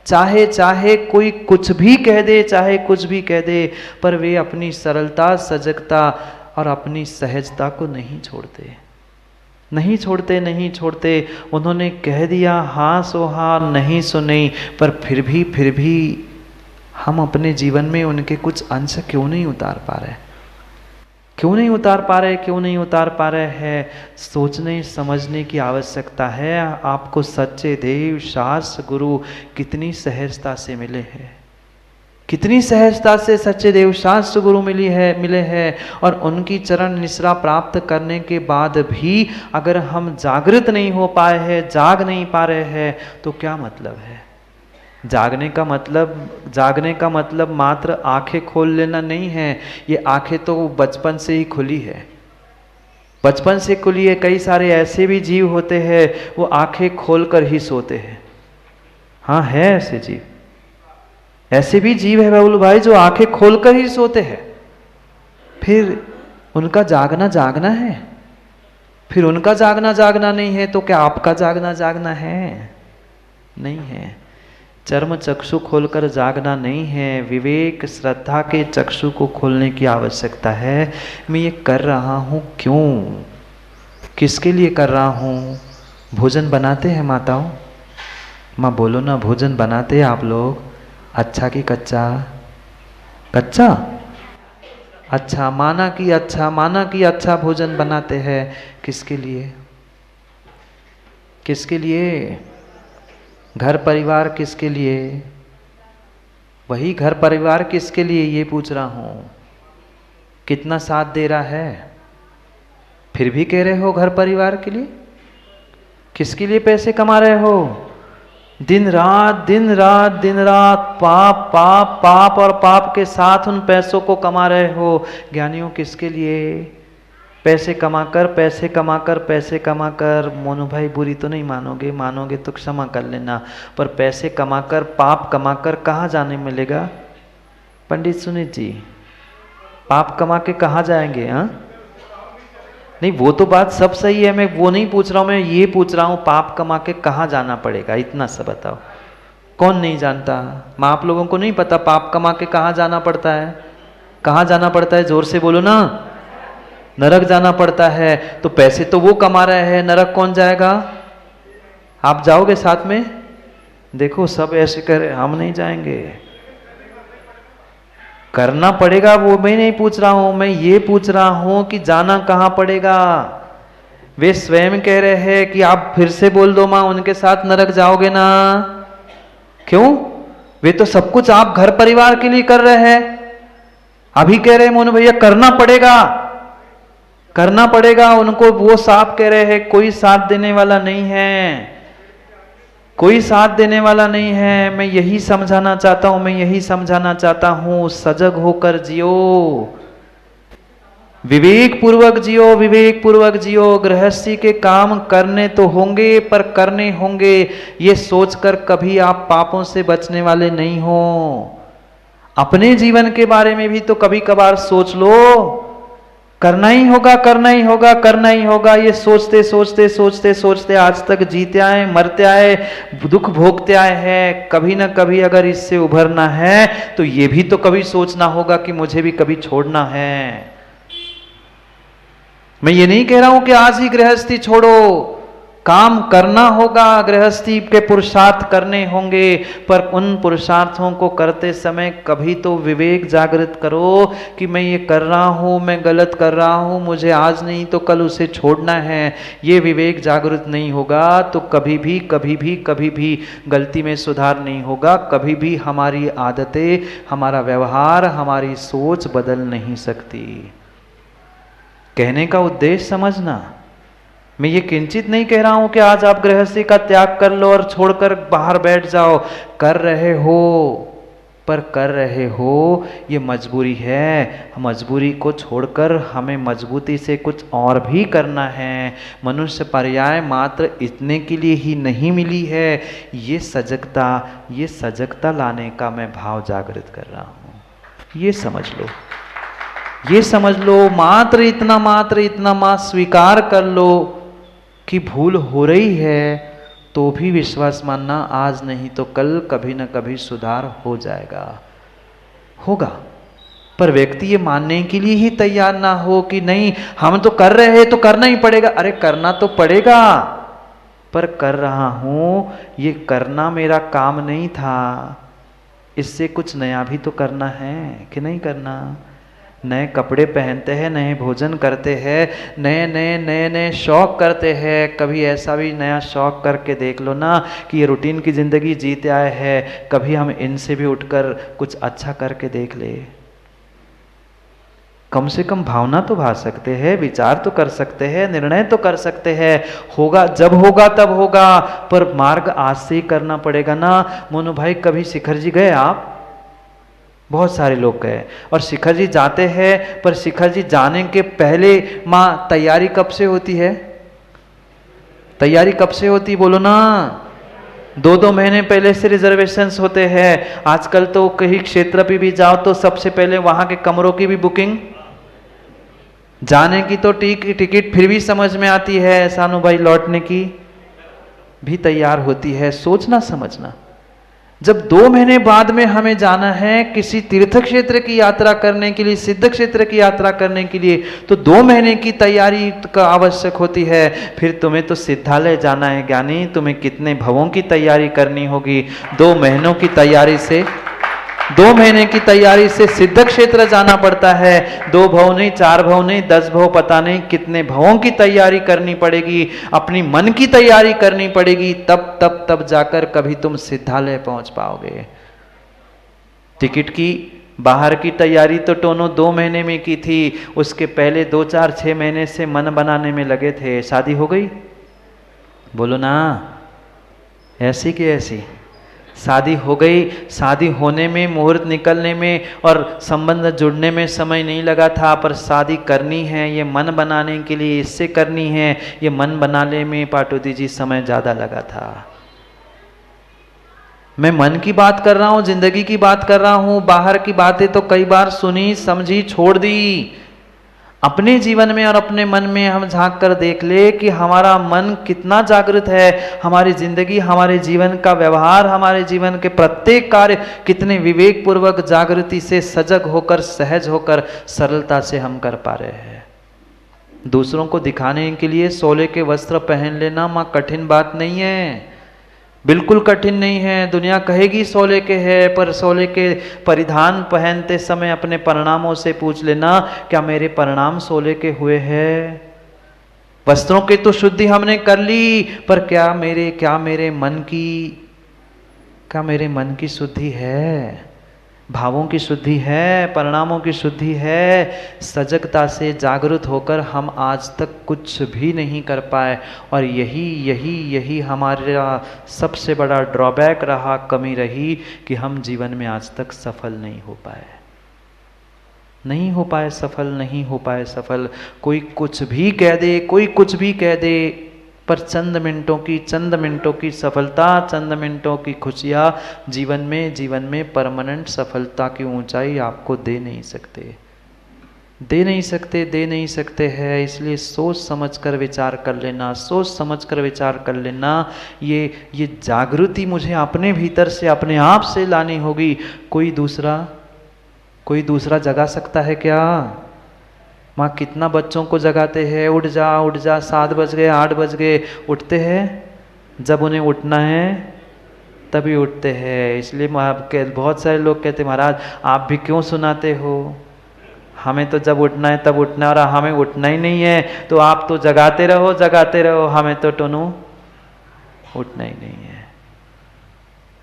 चाहे चाहे कोई कुछ भी कह दे, चाहे कुछ भी कह दे, पर वे अपनी सरलता, सजगता और अपनी सहजता को नहीं छोड़ते, नहीं छोड़ते, नहीं छोड़ते। उन्होंने कह दिया हाँ सो हाँ, नहीं सो नहीं, पर फिर भी हम अपने जीवन में उनके कुछ अंश क्यों नहीं उतार पा रहे? क्यों नहीं उतार पा रहे? क्यों नहीं उतार पा रहे हैं? सोचने समझने की आवश्यकता है। आपको सच्चे देव, शास्त्र, गुरु कितनी सहजता से मिले हैं, कितनी सहजता से सच्चे देव, शास्त्र, गुरु मिले हैं, और उनकी चरण निश्रा प्राप्त करने के बाद भी अगर हम जागृत नहीं हो पाए हैं, जाग नहीं पा रहे हैं, तो क्या मतलब है? जागने का मतलब मात्र आंखें खोल लेना नहीं है। ये आंखें तो बचपन से ही खुली है, बचपन से खुली है। कई सारे ऐसे भी जीव होते हैं वो आंखें खोलकर ही सोते हैं। हाँ, है ऐसे जीव, ऐसे भी जीव है बाबुल भाई जो आंखें खोलकर ही सोते हैं। फिर उनका जागना है? फिर उनका जागना नहीं है तो क्या आपका जागना है? नहीं है। चर्म चक्षु खोलकर जागना नहीं है, विवेक श्रद्धा के चक्षु को खोलने की आवश्यकता है। मैं ये कर रहा हूँ क्यों, किसके लिए कर रहा हूँ? भोजन बनाते हैं माताओं? माँ बोलो ना, भोजन बनाते हैं आप लोग? अच्छा कि कच्चा? कच्चा? अच्छा, माना कि अच्छा भोजन बनाते हैं। किसके लिए? किसके लिए? घर परिवार किसके लिए? वही घर परिवार किसके लिए, ये पूछ रहा हूँ। कितना साथ दे रहा है? फिर भी कह रहे हो घर परिवार के लिए? किसके लिए पैसे कमा रहे हो? दिन रात पाप पाप पाप और पाप के साथ उन पैसों को कमा रहे हो। ज्ञानियों किसके लिए? पैसे कमाकर, मोनू भाई बुरी तो नहीं मानोगे तो क्षमा कर लेना, पर पैसे कमाकर, पाप कमाकर कहाँ जाने मिलेगा? पंडित सुनीत जी, पाप कमा के कहाँ जाएंगे? हाँ, नहीं वो तो बात सब सही है, मैं वो नहीं पूछ रहा हूँ, मैं ये पूछ रहा हूँ पाप कमा के कहाँ जाना पड़ेगा, इतना सा बताओ। कौन नहीं जानता? माँ आप लोगों को नहीं पता पाप कमा के कहाँ जाना पड़ता है? कहाँ जाना पड़ता है? जोर से बोलो ना। नरक जाना पड़ता है। तो पैसे तो वो कमा रहे हैं, नरक कौन जाएगा? आप जाओगे साथ में? देखो सब ऐसे करे, हम नहीं जाएंगे। करना पड़ेगा, वो मैं नहीं पूछ रहा हूं, मैं ये पूछ रहा हूं कि जाना कहां पड़ेगा। वे स्वयं कह रहे हैं कि आप फिर से बोल दो मां, उनके साथ नरक जाओगे ना? क्यों? वे तो सब कुछ आप घर परिवार के लिए कर रहे हैं। अभी कह रहे हैं मोनू भैया करना पड़ेगा उनको। वो साफ कह रहे हैं कोई साथ देने वाला नहीं है, कोई साथ देने वाला नहीं है। मैं यही समझाना चाहता हूं, सजग होकर जियो, विवेक पूर्वक जियो। गृहस्थी के काम करने तो होंगे, पर करने होंगे ये सोचकर कभी आप पापों से बचने वाले नहीं हो। अपने जीवन के बारे में भी तो कभी कभार सोच लो। करना ही होगा, ये सोचते आज तक जीते आए, मरते आए, दुख भोगते आए हैं। कभी ना कभी अगर इससे उभरना है तो ये भी तो कभी सोचना होगा कि मुझे भी कभी छोड़ना है। मैं ये नहीं कह रहा हूं कि आज ही गृहस्थी छोड़ो, काम करना होगा, गृहस्थी के पुरुषार्थ करने होंगे, पर उन पुरुषार्थों को करते समय कभी तो विवेक जागृत करो कि मैं ये कर रहा हूँ, मैं गलत कर रहा हूँ, मुझे आज नहीं तो कल उसे छोड़ना है। ये विवेक जागृत नहीं होगा तो कभी भी गलती में सुधार नहीं होगा, कभी भी हमारी आदतें, हमारा व्यवहार, हमारी सोच बदल नहीं सकती। कहने का उद्देश्य समझना। मैं ये किंचित नहीं कह रहा हूं कि आज आप गृहस्थी का त्याग कर लो और छोड़कर बाहर बैठ जाओ। कर रहे हो ये मजबूरी है। मजबूरी को छोड़कर हमें मजबूती से कुछ और भी करना है। मनुष्य पर्याय मात्र इतने के लिए ही नहीं मिली है। ये सजगता लाने का मैं भाव जागृत कर रहा हूं। ये समझ लो, मात्र इतना स्वीकार कर लो कि भूल हो रही है तो भी विश्वास मानना, आज नहीं तो कल कभी न कभी सुधार हो जाएगा, होगा। पर व्यक्ति ये मानने के लिए ही तैयार ना हो कि नहीं हम तो कर रहे हैं तो करना ही पड़ेगा। अरे करना तो पड़ेगा, पर कर रहा हूं, ये करना मेरा काम नहीं था, इससे कुछ नया भी तो करना है कि नहीं करना। नए कपड़े पहनते हैं, नए भोजन करते हैं, नए शौक करते हैं। कभी ऐसा भी नया शौक करके देख लो ना कि ये रूटीन की ज़िंदगी जीते आए हैं, कभी हम इनसे भी उठकर कुछ अच्छा करके देख ले। कम से कम भावना तो भा सकते हैं, विचार तो कर सकते हैं, निर्णय तो कर सकते हैं। होगा जब होगा तब होगा, पर मार्ग आज से ही करना पड़ेगा ना। मोनू भाई कभी शिखर जी गए आप? बहुत सारे लोग गए और शिखर जी जाते हैं, पर शिखर जी जाने के पहले माँ तैयारी कब से होती है? तैयारी कब से होती बोलो ना? 2-2 महीने पहले से रिजर्वेशंस होते हैं। आजकल तो कहीं क्षेत्र पे भी जाओ तो सबसे पहले वहां के कमरों की भी बुकिंग, जाने की तो टिकट फिर भी समझ में आती है, सानू भाई लौटने की भी तैयार होती है। सोचना समझना, जब 2 महीने बाद में हमें जाना है किसी तीर्थ क्षेत्र की यात्रा करने के लिए, सिद्ध क्षेत्र की यात्रा करने के लिए, तो 2 महीने की तैयारी का आवश्यक होती है। फिर तुम्हें तो सिद्धालय जाना है ज्ञानी, तुम्हें कितने भवों की तैयारी करनी होगी। 2 महीनों की तैयारी से, 2 महीने की तैयारी से सिद्ध क्षेत्र जाना पड़ता है। 2 भव नहीं, 4 भव नहीं, 10 भव, पता नहीं कितने भवों की तैयारी करनी पड़ेगी, अपनी मन की तैयारी करनी पड़ेगी, तब जाकर कभी तुम सिद्धालय पहुंच पाओगे। टिकट की बाहर की तैयारी तो टोनो 2 महीने में की थी, उसके पहले 2, 4, 6 महीने से मन बनाने में लगे थे। शादी हो गई? बोलो ना, ऐसी कि ऐसी? शादी हो गई। शादी होने में, मुहूर्त निकलने में और संबंध जुड़ने में समय नहीं लगा था, पर शादी करनी है, ये मन बनाने के लिए इससे करनी है, ये मन बनाने में पाटुदी जी समय ज़्यादा लगा था। मैं मन की बात कर रहा हूँ, जिंदगी की बात कर रहा हूँ, बाहर की बातें तो कई बार सुनी, समझी, छोड़ दी। अपने जीवन में और अपने मन में हम झांक कर देख ले कि हमारा मन कितना जागृत है, हमारी जिंदगी, हमारे जीवन का व्यवहार, हमारे जीवन के प्रत्येक कार्य कितने विवेक पूर्वक, जागृति से, सजग होकर, सहज होकर, सरलता से हम कर पा रहे हैं। दूसरों को दिखाने के लिए सोले के वस्त्र पहन लेना माँ कठिन बात नहीं है, बिल्कुल कठिन नहीं है। दुनिया कहेगी सोले के है, पर सोले के परिधान पहनते समय अपने परिणामों से पूछ लेना, क्या मेरे परिणाम सोले के हुए हैं? वस्त्रों की तो शुद्धि हमने कर ली, पर क्या मेरे मन की शुद्धि है? भावों की शुद्धि है, परिणामों की शुद्धि है। सजगता से जागृत होकर हम आज तक कुछ भी नहीं कर पाए, और यही हमारा सबसे बड़ा ड्रॉबैक रहा, कमी रही कि हम जीवन में आज तक सफल नहीं हो पाए, सफल। कोई कुछ भी कह दे, पर चंद मिनटों की सफलता, चंद मिनटों की खुशियाँ जीवन में परमानेंट सफलता की ऊंचाई आपको दे नहीं सकते हैं। इसलिए सोच समझ कर विचार कर लेना, ये जागृति मुझे अपने भीतर से, अपने आप से लानी होगी। कोई दूसरा जगा सकता है क्या? माँ कितना बच्चों को जगाते हैं, उठ जा, 7 बज गए, 8 बज गए, उठते हैं जब उन्हें उठना है तभी उठते हैं। इसलिए बहुत सारे लोग कहते हैं महाराज आप भी क्यों सुनाते हो, हमें तो जब उठना है तब उठना है, और हमें उठना ही नहीं है तो आप तो जगाते रहो, हमें तो टोनू उठना ही नहीं है।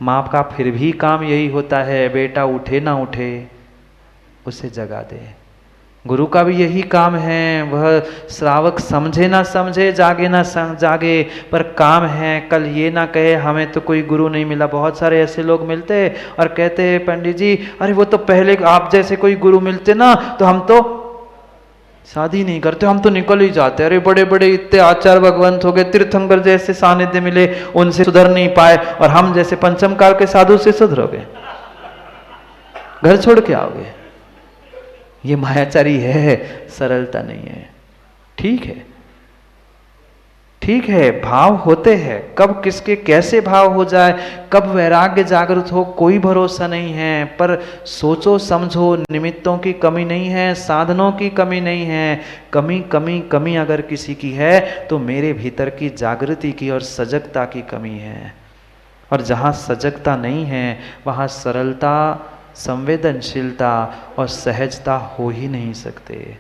माँ का फिर भी काम यही होता है, बेटा उठे ना उठे उसे जगा दे। गुरु का भी यही काम है, वह श्रावक समझे ना समझे, जागे ना जागे, पर काम है कल ये ना कहे हमें तो कोई गुरु नहीं मिला। बहुत सारे ऐसे लोग मिलते और कहते हैं पंडित जी अरे वो तो पहले आप जैसे कोई गुरु मिलते ना तो हम तो शादी नहीं करते, हम तो निकल ही जाते। अरे बड़े बड़े इतने आचार्य भगवंत हो गए, तीर्थंकर जैसे सानिध्य मिले, उनसे सुधर नहीं पाए, और हम जैसे पंचम काल के साधु से सुधरोगे, घर छोड़ के आओगे। ये मायाचारी है, सरलता नहीं है। ठीक ठीक है, भाव होते हैं, कब किसके कैसे भाव हो जाए, कब वैराग्य जागृत हो, कोई भरोसा नहीं है। पर सोचो समझो, निमित्तों की कमी नहीं है, साधनों की कमी नहीं है। कमी अगर किसी की है तो मेरे भीतर की जागृति की और सजगता की कमी है। और जहाँ सजगता नहीं है वहाँ सरलता, संवेदनशीलता और सहजता हो ही नहीं सकते।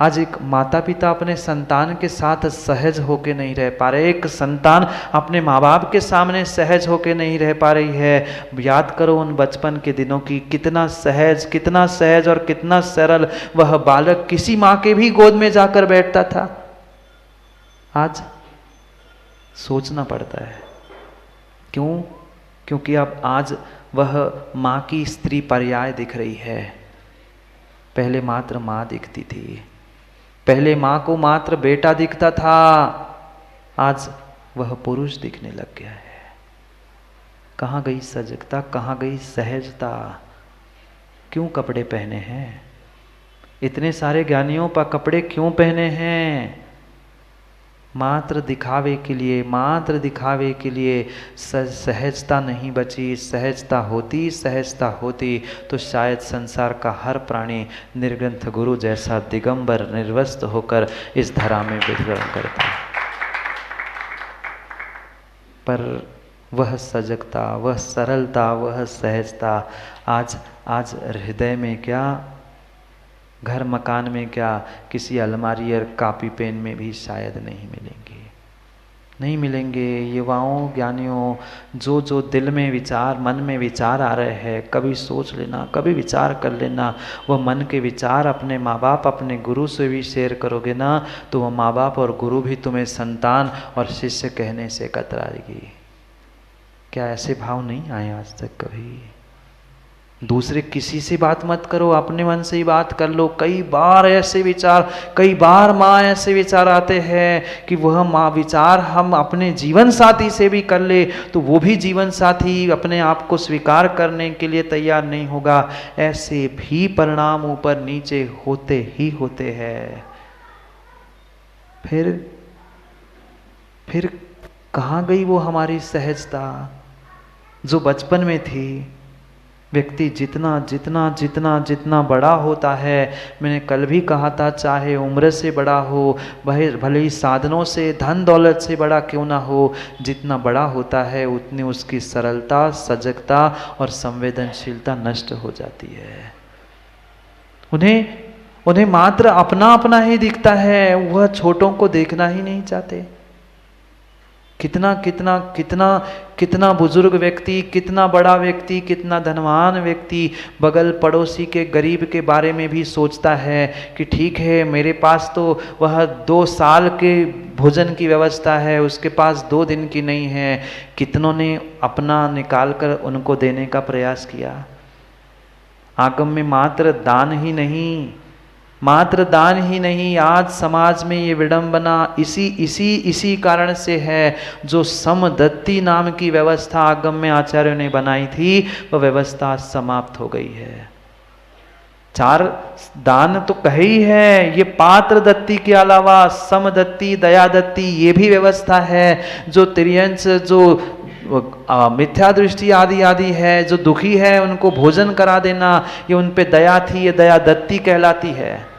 आज एक माता पिता अपने संतान के साथ सहज होके नहीं रह पा रहे, एक संतान अपने माँ बाप के सामने सहज होके नहीं रह पा रही है। याद करो उन बचपन के दिनों की, कितना सहज और कितना सरल वह बालक किसी माँ के भी गोद में जाकर बैठता था। आज सोचना पड़ता है, क्यों? क्योंकि अब आज वह माँ की स्त्री पर्याय दिख रही है। पहले मात्र माँ दिखती थी, पहले माँ को मात्र बेटा दिखता था, आज वह पुरुष दिखने लग गया है। कहाँ गई सजगता, कहाँ गई सहजता? क्यों कपड़े पहने हैं? इतने सारे ज्ञानियों पर कपड़े क्यों पहने हैं? मात्र दिखावे के लिए, मात्र दिखावे के लिए। सहजता नहीं बची। सहजता होती तो शायद संसार का हर प्राणी निर्ग्रंथ गुरु जैसा दिगंबर निर्वस्त्र होकर इस धरा में विचरण करता। पर वह सजगता, वह सरलता, वह सहजता आज हृदय में क्या, घर मकान में क्या, किसी अलमारी और कॉपी पेन में भी शायद नहीं मिलेंगे। युवाओं, ज्ञानियों, जो दिल में विचार, मन में विचार आ रहे हैं, कभी सोच लेना, कभी विचार कर लेना। वह मन के विचार अपने माँ बाप, अपने गुरु से भी शेयर करोगे ना, तो वह माँ बाप और गुरु भी तुम्हें संतान और शिष्य कहने से कतराएगी। क्या ऐसे भाव नहीं आए आज तक कभी? दूसरे किसी से बात मत करो, अपने मन से ही बात कर लो। कई बार माँ ऐसे विचार आते हैं कि वह माँ विचार हम अपने जीवन साथी से भी कर ले तो वो भी जीवन साथी अपने आप को स्वीकार करने के लिए तैयार नहीं होगा। ऐसे भी परिणाम ऊपर नीचे होते ही होते हैं। फिर कहाँ गई वो हमारी सहजता जो बचपन में थी? व्यक्ति जितना बड़ा होता है, मैंने कल भी कहा था, चाहे उम्र से बड़ा हो, भले ही साधनों से, धन दौलत से बड़ा क्यों ना हो, जितना बड़ा होता है उतनी उसकी सरलता, सजगता और संवेदनशीलता नष्ट हो जाती है। उन्हें मात्र अपना अपना ही दिखता है, वह छोटों को देखना ही नहीं चाहते। कितना बुजुर्ग व्यक्ति, कितना बड़ा व्यक्ति, कितना धनवान व्यक्ति बगल पड़ोसी के गरीब के बारे में भी सोचता है कि ठीक है, मेरे पास तो वह 2 साल के भोजन की व्यवस्था है, उसके पास 2 दिन की नहीं है। कितनों ने अपना निकाल कर उनको देने का प्रयास किया। आगम में मात्र दान ही नहीं, आज समाज में ये विडंबना इसी कारण से है। जो समदत्ती नाम की व्यवस्था आगम में आचार्यों ने बनाई थी, वह व्यवस्था समाप्त हो गई है। 4 दान तो कहे ही है, ये पात्र दत्ती के अलावा समदत्ती, दया दत्ती, ये भी व्यवस्था है। जो तिर्यंच, जो मिथ्या दृष्टि आदि है, जो दुखी है उनको भोजन करा देना, ये उन पे दया थी, ये दया दत्ती कहलाती है।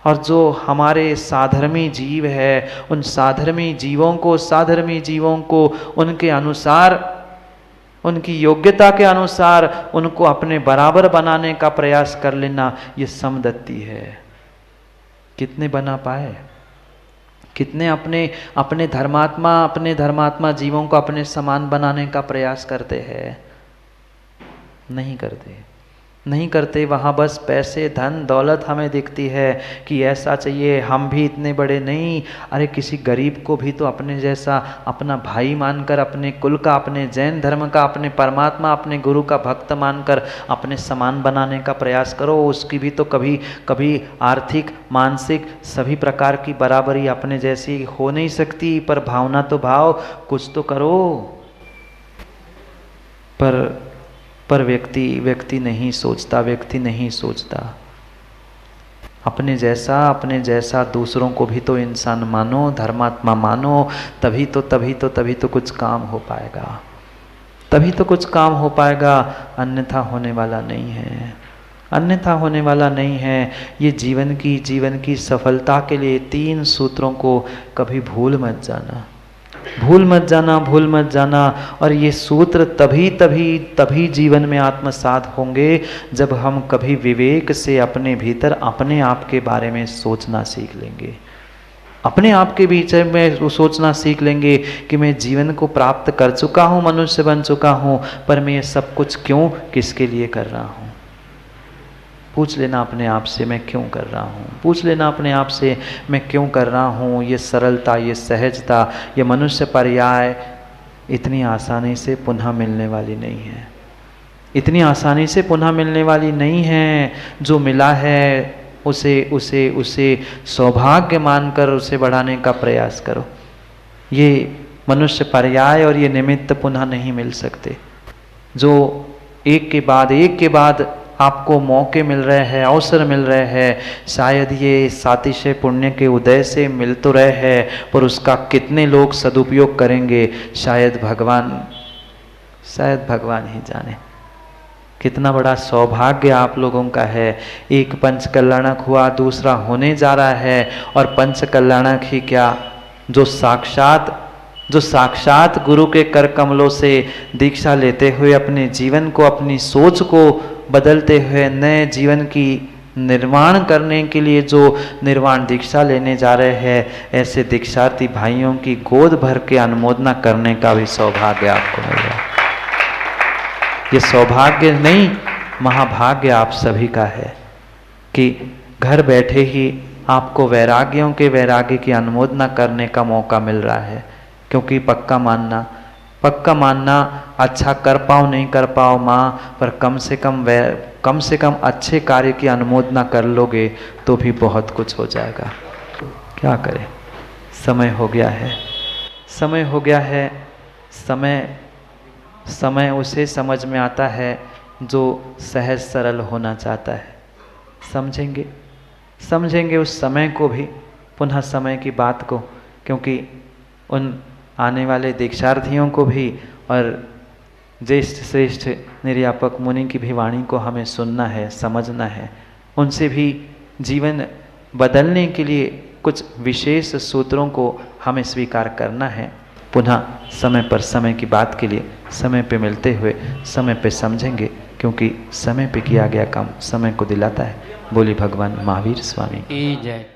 और जो हमारे साधर्मी जीव है, उन साधर्मी जीवों को उनके अनुसार, उनकी योग्यता के अनुसार उनको अपने बराबर बनाने का प्रयास कर लेना, ये समदत्ती है। कितने बना पाए? कितने अपने धर्मात्मा जीवों को अपने समान बनाने का प्रयास करते हैं? नहीं करते। वहाँ बस पैसे, धन, दौलत हमें दिखती है कि ऐसा चाहिए, हम भी इतने बड़े नहीं। अरे किसी गरीब को भी तो अपने जैसा, अपना भाई मानकर, अपने कुल का, अपने जैन धर्म का, अपने परमात्मा, अपने गुरु का भक्त मानकर अपने समान बनाने का प्रयास करो। उसकी भी तो कभी आर्थिक, मानसिक सभी प्रकार की बराबरी अपने जैसी हो नहीं सकती, पर भावना तो भाव, कुछ तो करो। पर व्यक्ति नहीं सोचता। अपने जैसा दूसरों को भी तो इंसान मानो, धर्मात्मा मानो, तभी तो कुछ काम हो पाएगा, तभी तो कुछ काम हो पाएगा, अन्यथा होने वाला नहीं है, अन्यथा होने वाला नहीं है। ये जीवन की सफलता के लिए 3 सूत्रों को कभी भूल मत जाना, भूल मत जाना, भूल मत जाना। और ये सूत्र तभी जीवन में आत्मसात होंगे जब हम कभी विवेक से अपने भीतर अपने आप के बारे में सोचना सीख लेंगे, अपने आप के बीच में सोचना सीख लेंगे कि मैं जीवन को प्राप्त कर चुका हूँ, मनुष्य बन चुका हूँ, पर मैं ये सब कुछ क्यों, किसके लिए कर रहा हूँ। पूछ लेना अपने आप से, मैं क्यों कर रहा हूँ, पूछ लेना अपने आप से, मैं क्यों कर रहा हूँ। ये सरलता, ये सहजता, ये मनुष्य पर्याय इतनी आसानी से पुनः मिलने वाली नहीं है, इतनी आसानी से पुनः मिलने वाली नहीं है। जो मिला है उसे सौभाग्य मानकर उसे बढ़ाने का प्रयास करो। ये मनुष्य पर्याय और ये निमित्त पुनः नहीं मिल सकते। जो एक के बाद आपको मौके मिल रहे हैं, अवसर मिल रहे हैं, शायद ये सातिशय पुण्य के उदय से मिल तो रहे हैं, पर उसका कितने लोग सदुपयोग करेंगे शायद भगवान ही जाने। कितना बड़ा सौभाग्य आप लोगों का है। एक पंच कल्याणक हुआ, दूसरा होने जा रहा है, और पंच कल्याणक ही क्या, जो साक्षात गुरु के कर कमलों से दीक्षा लेते हुए अपने जीवन को, अपनी सोच को बदलते हुए नए जीवन की निर्माण करने के लिए जो निर्वाण दीक्षा लेने जा रहे हैं, ऐसे दीक्षार्थी भाइयों की गोद भर के अनुमोदना करने का भी सौभाग्य आपको मिल रहा है। ये सौभाग्य नहीं, महाभाग्य आप सभी का है कि घर बैठे ही आपको वैराग्यों के वैराग्य की अनुमोदना करने का मौका मिल रहा है। क्योंकि पक्का मानना अच्छा कर पाओ नहीं कर पाओ माँ, पर कम से कम अच्छे कार्य की अनुमोदना कर लोगे तो भी बहुत कुछ हो जाएगा। क्या करें, समय हो गया है। समय उसे समझ में आता है जो सहज सरल होना चाहता है। समझेंगे उस समय को भी, पुनः समय की बात को, क्योंकि उन आने वाले दीक्षार्थियों को भी और ज्येष्ठ श्रेष्ठ निर्यापक मुनि की भी वाणी को हमें सुनना है, समझना है। उनसे भी जीवन बदलने के लिए कुछ विशेष सूत्रों को हमें स्वीकार करना है। पुनः समय पर समय की बात के लिए समय पे मिलते हुए समय पे समझेंगे, क्योंकि समय पे किया गया काम समय को दिलाता है। बोली भगवान महावीर स्वामी की जय।